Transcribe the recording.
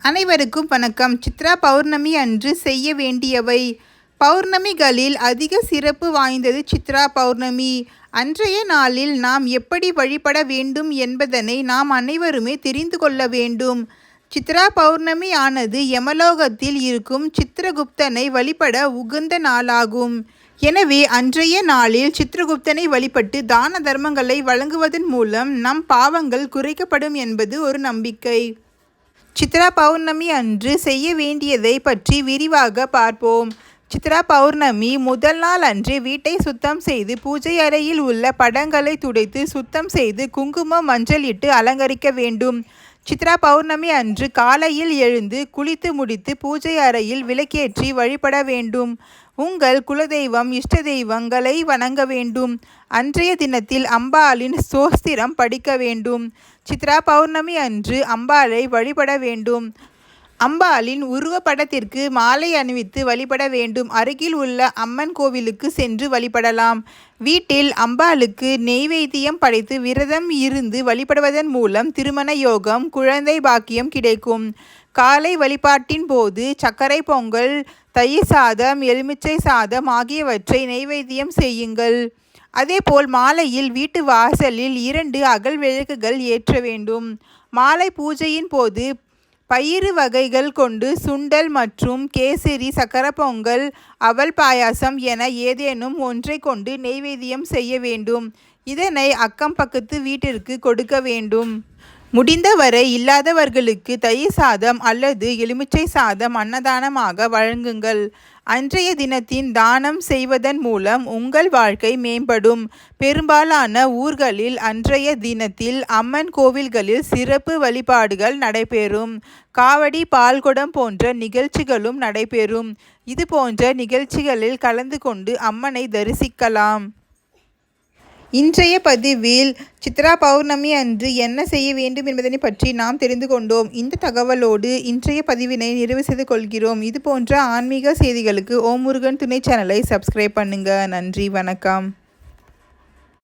அனைவருக்கும் வணக்கம். சித்ரா பௌர்ணமி அன்று செய்ய வேண்டியவை. பௌர்ணமிகளில் அதிக சிறப்பு வாய்ந்தது சித்ரா பௌர்ணமி. அன்றைய நாளில் நாம் எப்படி வழிபட வேண்டும் என்பதனை நாம் அனைவருமே தெரிந்து கொள்ள வேண்டும். சித்ரா பௌர்ணமி ஆனது யமலோகத்தில் இருக்கும் சித்ரகுப்தனை வழிபட உகந்த நாளாகும். எனவே அன்றைய நாளில் சித்ரகுப்தனை வழிபட்டு தான தர்மங்களை வழங்குவதன் மூலம் நம் பாவங்கள் குறைக்கப்படும் என்பது ஒரு நம்பிக்கை. சித்ரா பௌர்ணமி அன்று செய்ய வேண்டியதை பற்றி விரிவாக பார்ப்போம். சித்ரா பௌர்ணமி முதல் நாள் அன்று வீட்டை சுத்தம் செய்து பூஜை அறையில் உள்ள படங்களை துடைத்து சுத்தம் செய்து குங்குமம் மஞ்சள் இட்டு அலங்கரிக்க வேண்டும். சித்ரா பௌர்ணமி அன்று காலையில் எழுந்து குளித்து முடித்து பூஜை அறையில் விளக்கேற்றி வழிபட வேண்டும். உங்கள் குலதெய்வம் இஷ்ட தெய்வங்களை வணங்க வேண்டும். அன்றைய தினத்தில் அம்பாளின் ஸ்தோத்திரம் படிக்க வேண்டும். சித்ரா பௌர்ணமி அன்று அம்பாளை வழிபட வேண்டும். அம்பாளின் உருவப்படத்திற்கு மாலை அணிவித்து வழிபட வேண்டும். அருகில் உள்ள அம்மன் கோவிலுக்கு சென்று வழிபடலாம். வீட்டில் அம்பாளுக்கு நெய்வேத்தியம் படைத்து விரதம் இருந்து வழிபடுவதன் மூலம் திருமண யோகம், குழந்தை பாக்கியம் கிடைக்கும். காலை வழிபாட்டின் போது சர்க்கரை பொங்கல், தயிர் சாதம், எலுமிச்சை சாதம் ஆகியவற்றை நெய்வேத்தியம் செய்யுங்கள். அதேபோல் மாலையில் வீட்டு வாசலில் 2 அகல் விளக்குகள் ஏற்ற வேண்டும். மாலை பூஜையின் போது பயிறு வகைகள் கொண்டு சுண்டல் மற்றும் கேசரி, சக்கரை பொங்கல், அவல் பாயாசம் என ஏதேனும் ஒன்றை கொண்டு நெய்வேத்தியம் செய்ய வேண்டும். இதனை அக்கம் பக்கத்து வீட்டிற்கு கொடுக்க வேண்டும். முடிந்தவரை இல்லாதவர்களுக்கு தயிர் சாதம் அல்லது எலுமிச்சை சாதம் அன்னதானமாக வழங்குங்கள். அன்றைய தினத்தின் தானம் செய்வதன் மூலம் உங்கள் வாழ்க்கை மேம்படும். பெரும்பாலான ஊர்களில் அன்றைய தினத்தில் அம்மன் கோவில்களில் சிறப்பு வழிபாடுகள் நடைபெறும். காவடி, பால்குடம் போன்ற நிகழ்ச்சிகளும் நடைபெறும். இது போன்ற நிகழ்ச்சிகளில் கலந்து கொண்டு அம்மனை தரிசிக்கலாம். இன்றைய பதிவில் சித்ரா பௌர்ணமி அன்று என்ன செய்ய வேண்டும் என்பதனை பற்றி நாம் தெரிந்து கொண்டோம். இந்த தகவலோடு இன்றைய பதிவினை நிறைவு செய்து கொள்கிறோம். இது போன்ற ஆன்மீக செய்திகளுக்கு ஓம் முருகன் துணை சேனலை சப்ஸ்கிரைப் பண்ணுங்க. நன்றி, வணக்கம்.